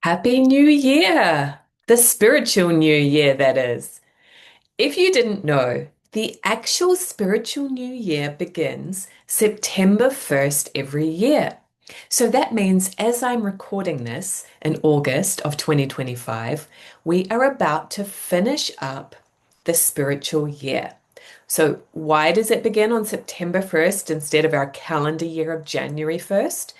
Happy New Year! The spiritual new year, that is. If you didn't know, the actual spiritual new year begins September 1st every year. So that means as I'm recording this in August of 2025, we are about to finish up the spiritual year. So, why does it begin on September 1st instead of our calendar year of January 1st?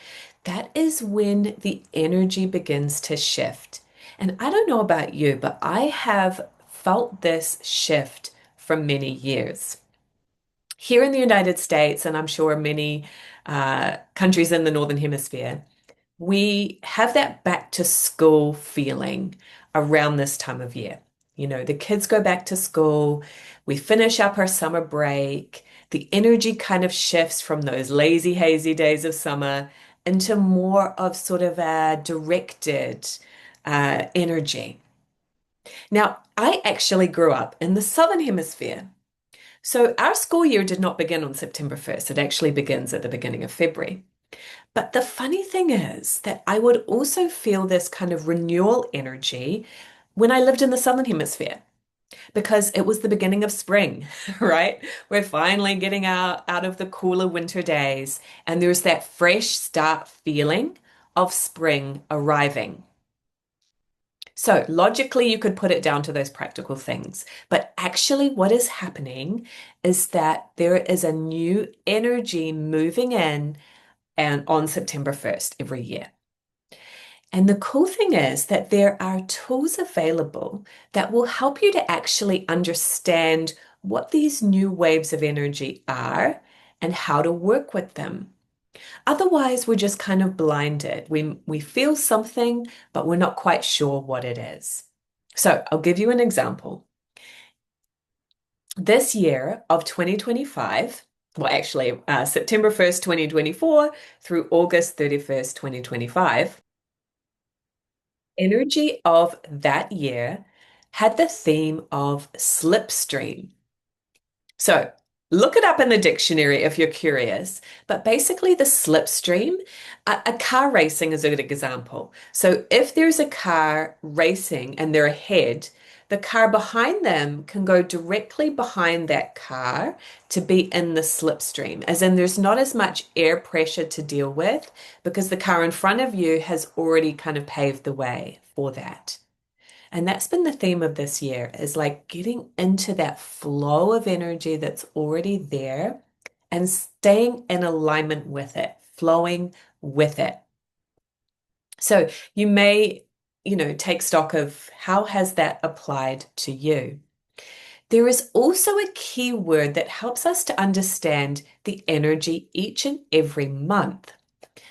That is when the energy begins to shift. And I don't know about you, but I have felt this shift for many years. Here in the United States, and I'm sure many countries in the Northern Hemisphere, we have that back to school feeling around this time of year. You know, the kids go back to school, we finish up our summer break, the energy kind of shifts from those lazy, hazy days of summer into more of sort of a directed energy. Now, I actually grew up in the Southern Hemisphere. So our school year did not begin on September 1st. It actually begins at the beginning of February. But the funny thing is that I would also feel this kind of renewal energy when I lived in the Southern Hemisphere because it was the beginning of spring, right? We're finally getting out of the cooler winter days, and there's that fresh start feeling of spring arriving. So logically, you could put it down to those practical things. But actually, what is happening is that there is a new energy moving in and on September 1st every year. And the cool thing is that there are tools available that will help you to actually understand what these new waves of energy are and how to work with them. Otherwise, we're just kind of blinded. We feel something, but we're not quite sure what it is. So I'll give you an example. This year of 2025, well, actually, September 1st, 2024 through August 31st, 2025, energy of that year had the theme of slipstream. So look it up in the dictionary if you're curious. But basically, the slipstream, a car racing is a good example. So if there's a car racing and they're ahead, the car behind them can go directly behind that car to be in the slipstream, as in there's not as much air pressure to deal with because the car in front of you has already kind of paved the way for that. And that's been the theme of this year is like getting into that flow of energy that's already there and staying in alignment with it, flowing with it. So you may, take stock of how has that applied to you. There is also a key word that helps us to understand the energy each and every month.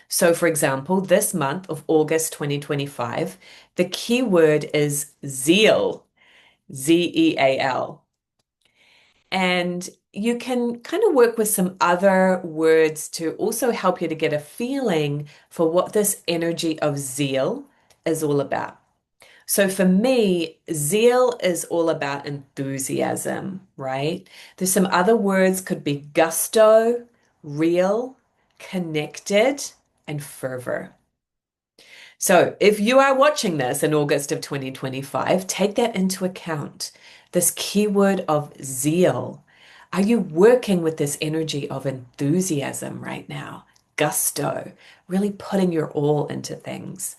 So, for example, this month of August 2025, the key word is zeal, Zeal. And you can kind of work with some other words to also help you to get a feeling for what this energy of zeal is all about. So for me, zeal is all about enthusiasm, right? There's some other words could be gusto, real, connected, and fervor. So, if you are watching this in August of 2025, take that into account. This keyword of zeal. Are you working with this energy of enthusiasm right now? Gusto, really putting your all into things.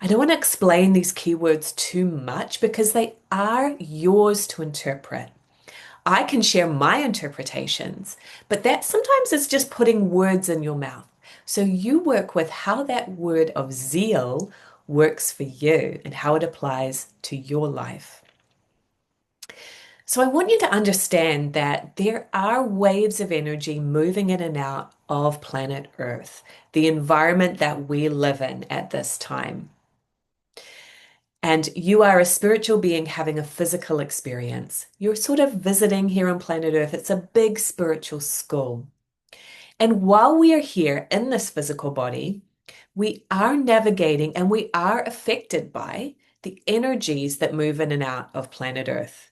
I don't want to explain these keywords too much because they are yours to interpret. I can share my interpretations, but that sometimes is just putting words in your mouth. So you work with how that word of zeal works for you and how it applies to your life. So I want you to understand that there are waves of energy moving in and out of planet Earth, the environment that we live in at this time. And you are a spiritual being having a physical experience. You're sort of visiting here on planet Earth. It's a big spiritual school. And while we are here in this physical body, we are navigating and we are affected by the energies that move in and out of planet Earth.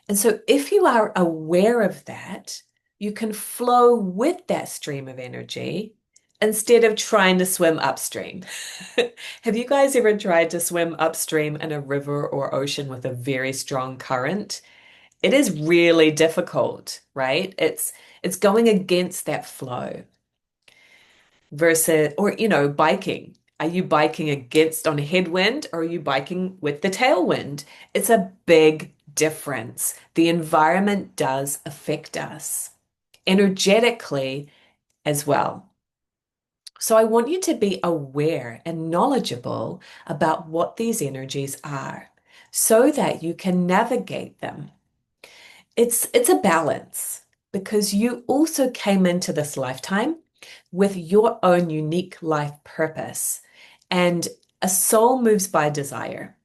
And so, if you are aware of that, you can flow with that stream of energy instead of trying to swim upstream. Have you guys ever tried to swim upstream in a river or ocean with a very strong current? It is really difficult, right? It's going against that flow versus, or biking. Are you biking against on a headwind or are you biking with the tailwind? It's a big difference. The environment does affect us energetically as well. So I want you to be aware and knowledgeable about what these energies are so that you can navigate them. It's a balance because you also came into this lifetime with your own unique life purpose, and a soul moves by desire.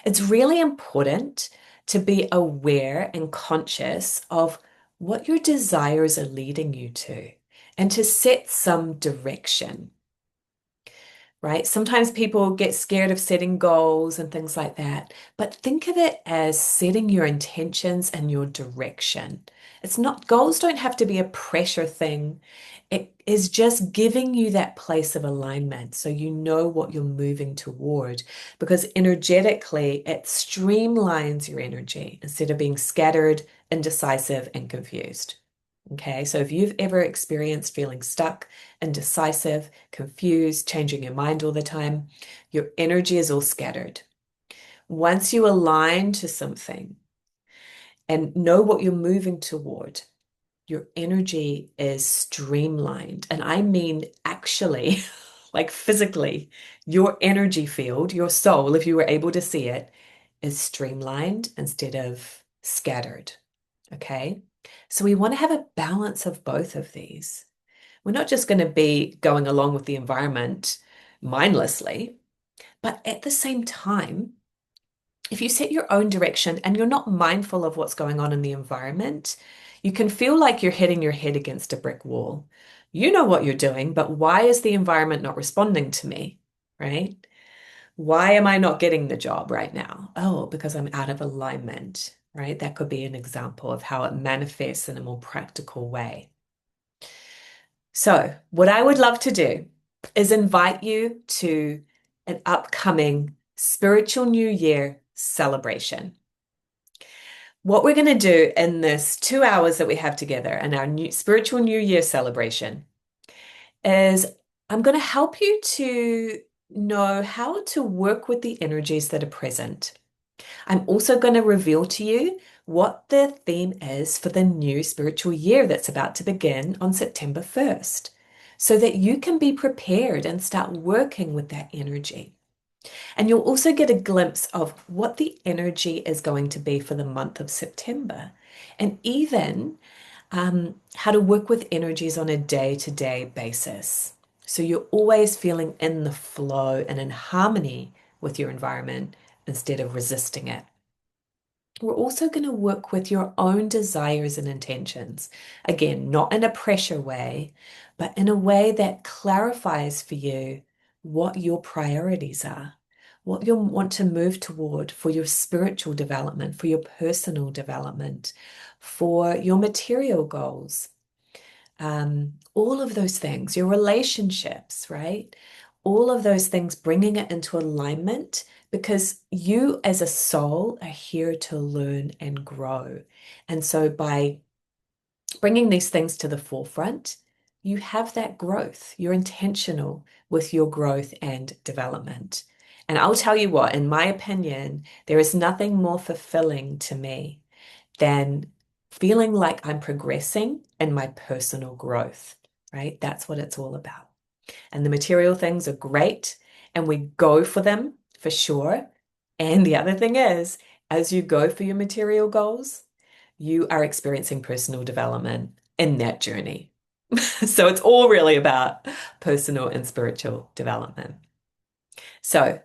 It's really important to be aware and conscious of what your desires are leading you to and to set some direction, right? Sometimes people get scared of setting goals and things like that, but think of it as setting your intentions and your direction. It's not, goals don't have to be a pressure thing. It is just giving you that place of alignment so you know what you're moving toward, because energetically it streamlines your energy instead of being scattered, indecisive, and confused. Okay, so if you've ever experienced feeling stuck, indecisive, confused, changing your mind all the time, your energy is all scattered. Once you align to something and know what you're moving toward, your energy is streamlined. And I mean, actually, like physically, your energy field, your soul, if you were able to see it, is streamlined instead of scattered. Okay. So we want to have a balance of both of these. We're not just going to be going along with the environment mindlessly, but at the same time, if you set your own direction and you're not mindful of what's going on in the environment, you can feel like you're hitting your head against a brick wall. You know what you're doing, but why is the environment not responding to me? Right? Why am I not getting the job right now? Oh, because I'm out of alignment, right? That could be an example of how it manifests in a more practical way. So, what I would love to do is invite you to an upcoming Spiritual New Year celebration. What we're going to do in this 2 hours that we have together in our new Spiritual New Year celebration is I'm going to help you to know how to work with the energies that are present. I'm also going to reveal to you what the theme is for the new spiritual year that's about to begin on September 1st, so that you can be prepared and start working with that energy. And you'll also get a glimpse of what the energy is going to be for the month of September, and even how to work with energies on a day-to-day basis. So you're always feeling in the flow and in harmony with your environment instead of resisting it. We're also going to work with your own desires and intentions. Again, not in a pressure way, but in a way that clarifies for you what your priorities are, what you want to move toward for your spiritual development, for your personal development, for your material goals. All of those things, your relationships, right? All of those things, bringing it into alignment because you as a soul are here to learn and grow. And so by bringing these things to the forefront, you have that growth. You're intentional with your growth and development. And I'll tell you what, in my opinion, there is nothing more fulfilling to me than feeling like I'm progressing in my personal growth, right? That's what it's all about. And the material things are great, and we go for them for sure. And the other thing is, as you go for your material goals, you are experiencing personal development in that journey. So it's all really about personal and spiritual development. So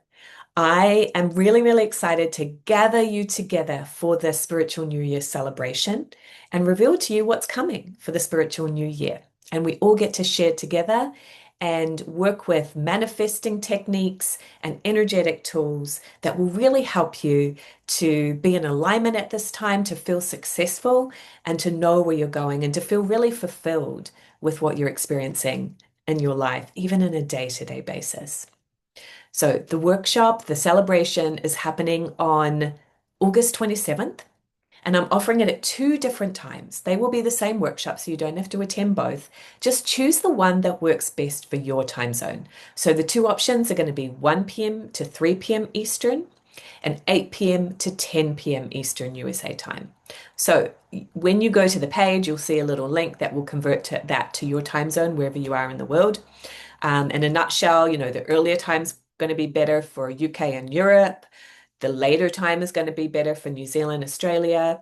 I am really, really excited to gather you together for the Spiritual New Year celebration and reveal to you what's coming for the Spiritual New Year. And we all get to share together and work with manifesting techniques and energetic tools that will really help you to be in alignment at this time, to feel successful and to know where you're going and to feel really fulfilled with what you're experiencing in your life, even in a day-to-day basis. So the workshop, the celebration is happening on August 27th, and I'm offering it at two different times. They will be the same workshop, so you don't have to attend both. Just choose the one that works best for your time zone. So the two options are going to be 1 p.m. to 3 p.m. Eastern and 8 p.m. to 10 p.m. Eastern USA time. So when you go to the page, you'll see a little link that will convert that to your time zone wherever you are in the world. In a nutshell, the earlier time's going to be better for UK and Europe. The later time is going to be better for New Zealand, Australia,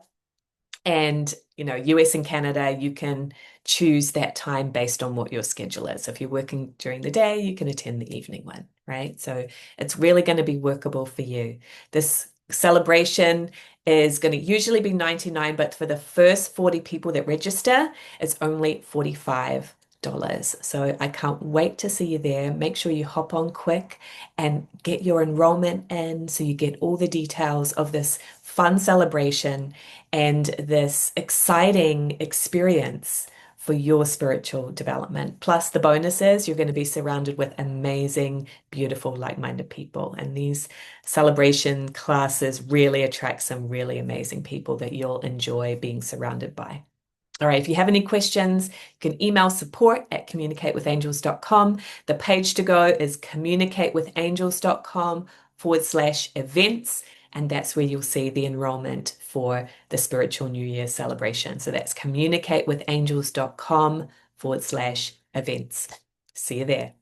and US and Canada. You can choose that time based on what your schedule is. So if you're working during the day, you can attend the evening one, right? So it's really going to be workable for you. This celebration is going to usually be 99, but for the first 40 people that register, it's only $45. So I can't wait to see you there. Make sure you hop on quick and get your enrollment in so you get all the details of this fun celebration and this exciting experience for your spiritual development. Plus, the bonuses, you're going to be surrounded with amazing, beautiful, like-minded people. And these celebration classes really attract some really amazing people that you'll enjoy being surrounded by. All right, if you have any questions, you can email support@communicatewithangels.com. The page to go is communicatewithangels.com/events, and that's where you'll see the enrollment for the Spiritual New Year celebration. So that's communicatewithangels.com/events. See you there.